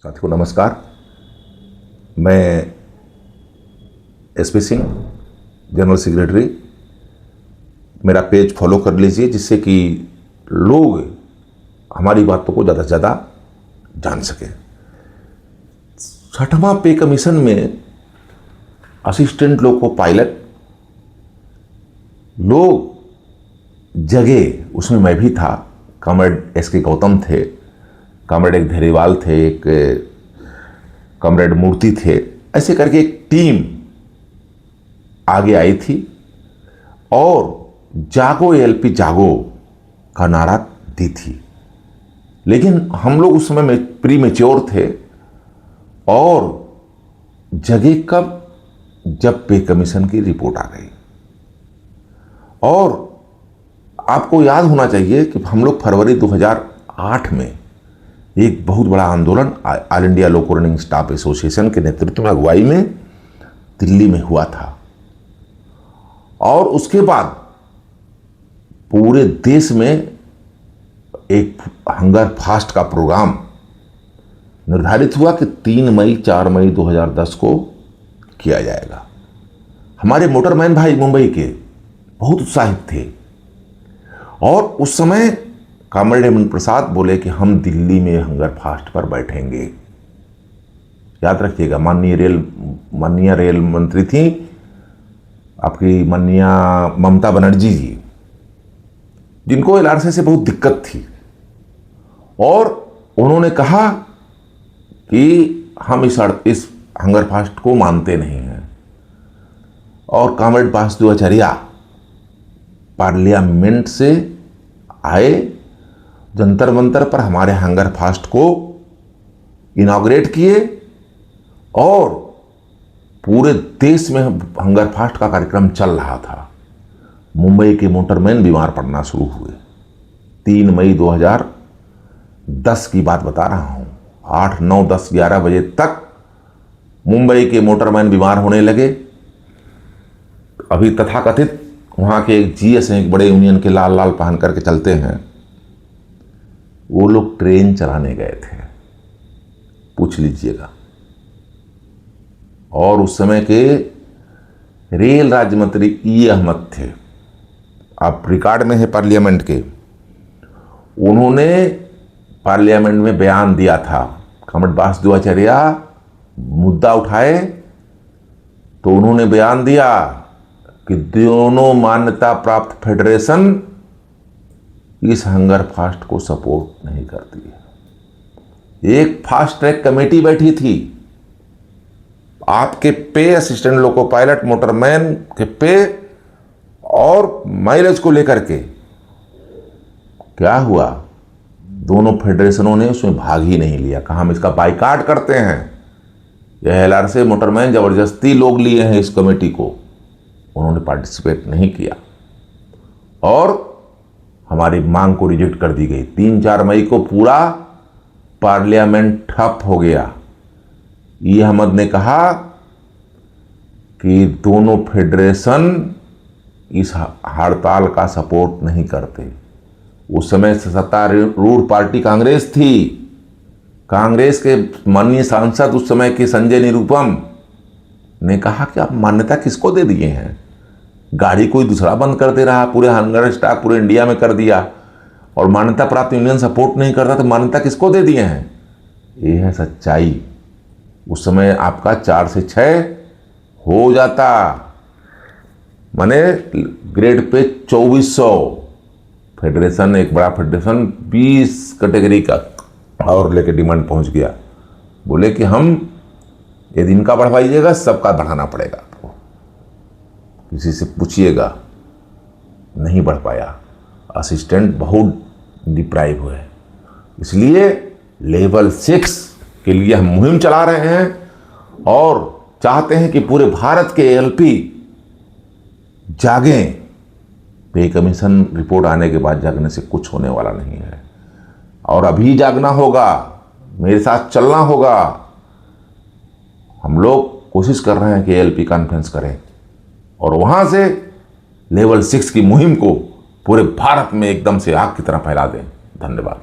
साथियों नमस्कार। मैं एसपी सिंह, जनरल सेक्रेटरी। मेरा पेज फॉलो कर लीजिए जिससे कि लोग हमारी बातों को ज़्यादा से ज़्यादा जान सकें। 6वां पे कमीशन में असिस्टेंट लोग को पायलट लोग जगह, उसमें मैं भी था। कॉमरेड एसके गौतम थे, कॉमरेड एक धरीवाल थे, एक कॉमरेड मूर्ति थे। ऐसे करके एक टीम आगे आई थी और जागो एएलपी जागो का नारा दी थी। लेकिन हम लोग उस समय में प्री मैच्योर थे और जगह कब, जब पे कमीशन की रिपोर्ट आ गई। और आपको याद होना चाहिए कि हम लोग फरवरी 2008 में एक बहुत बड़ा आंदोलन ऑल इंडिया लोको रनिंग स्टाफ एसोसिएशन के नेतृत्व में, अगुवाई में दिल्ली में हुआ था। और उसके बाद पूरे देश में एक हंगर फास्ट का प्रोग्राम निर्धारित हुआ कि 3 मई 4 मई 2010 को किया जाएगा। हमारे मोटरमैन भाई मुंबई के बहुत उत्साहित थे और उस समय कॉमरेड हेमंत प्रसाद बोले कि हम दिल्ली में हंगर फास्ट पर बैठेंगे। याद रखिएगा, माननीय रेल मंत्री थी आपकी माननीय ममता बनर्जी जी, जिनको एलआरसी से बहुत दिक्कत थी। और उन्होंने कहा कि हम इस हंगर फास्ट को मानते नहीं हैं। और कॉमरेड वासुदेवाचार्य पार्लियामेंट से आए, जंतर मंतर पर हमारे हंगर फास्ट को इनॉग्रेट किए और पूरे देश में हंगर फास्ट का कार्यक्रम चल रहा था। मुंबई के मोटरमैन बीमार पड़ना शुरू हुए। 3 मई 2010 की बात बता रहा हूं। 8, 9, 10, 11 बजे तक मुंबई के मोटरमैन बीमार होने लगे। अभी तथाकथित वहाँ के एक जीएस हैं, एक बड़े यूनियन के, लाल लाल पहन करके चलते हैं, वो लोग ट्रेन चलाने गए थे, पूछ लीजिएगा। और उस समय के रेल राज्य मंत्री ई अहमद थे, आप रिकॉर्ड में है पार्लियामेंट के। उन्होंने पार्लियामेंट में बयान दिया था। कॉमरेड वासुदेवाचार्य मुद्दा उठाए तो उन्होंने बयान दिया कि दोनों मान्यता प्राप्त फेडरेशन इस हंगर फास्ट को सपोर्ट नहीं करती है। एक फास्ट ट्रैक कमेटी बैठी थी आपके पे, असिस्टेंट लोको पायलट, मोटरमैन के पे और माइलेज को लेकर के। क्या हुआ, दोनों फेडरेशनों ने उसमें भाग ही नहीं लिया। कहा हम इसका बाइकाट करते हैं। यह एलआरसी मोटरमैन जबरदस्ती लोग लिए हैं इस कमेटी को, उन्होंने पार्टिसिपेट नहीं किया और हमारी मांग को रिजेक्ट कर दी गई। 3-4 मई को पूरा पार्लियामेंट ठप हो गया। ई अहमद ने कहा कि दोनों फेडरेशन इस हड़ताल का सपोर्ट नहीं करते। उस समय सत्तारूढ़ पार्टी कांग्रेस थी। कांग्रेस के माननीय सांसद उस समय के संजय निरुपम ने कहा कि आप मान्यता किसको दे दिए हैं? गाड़ी कोई दूसरा बंद कर दे रहा, पूरे हंगर स्टॉक पूरे इंडिया में कर दिया और मान्यता प्राप्त यूनियन सपोर्ट नहीं करता, तो मान्यता किसको दे दिए हैं? ये है सच्चाई। उस समय आपका 4 से 6 हो जाता, माने ग्रेड पे 2400। फेडरेशन, एक बड़ा फेडरेशन 20 कैटेगरी का और लेके डिमांड पहुंच गया। बोले कि हम यदि इनका बढ़वाइएगा, सबका बढ़ाना पड़ेगा आपको, किसी से पूछिएगा। नहीं बढ़ पाया, असिस्टेंट बहुत डिप्राइव हुए। इसलिए लेवल 6 के लिए हम मुहिम चला रहे हैं और चाहते हैं कि पूरे भारत के एएलपी जागें। पे कमीशन रिपोर्ट आने के बाद जागने से कुछ होने वाला नहीं है और अभी जागना होगा, मेरे साथ चलना होगा। हम लोग कोशिश कर रहे हैं कि एएलपी कॉन्फ्रेंस करें और वहां से लेवल 6 की मुहिम को पूरे भारत में एकदम से आग की तरह फैला दें। धन्यवाद।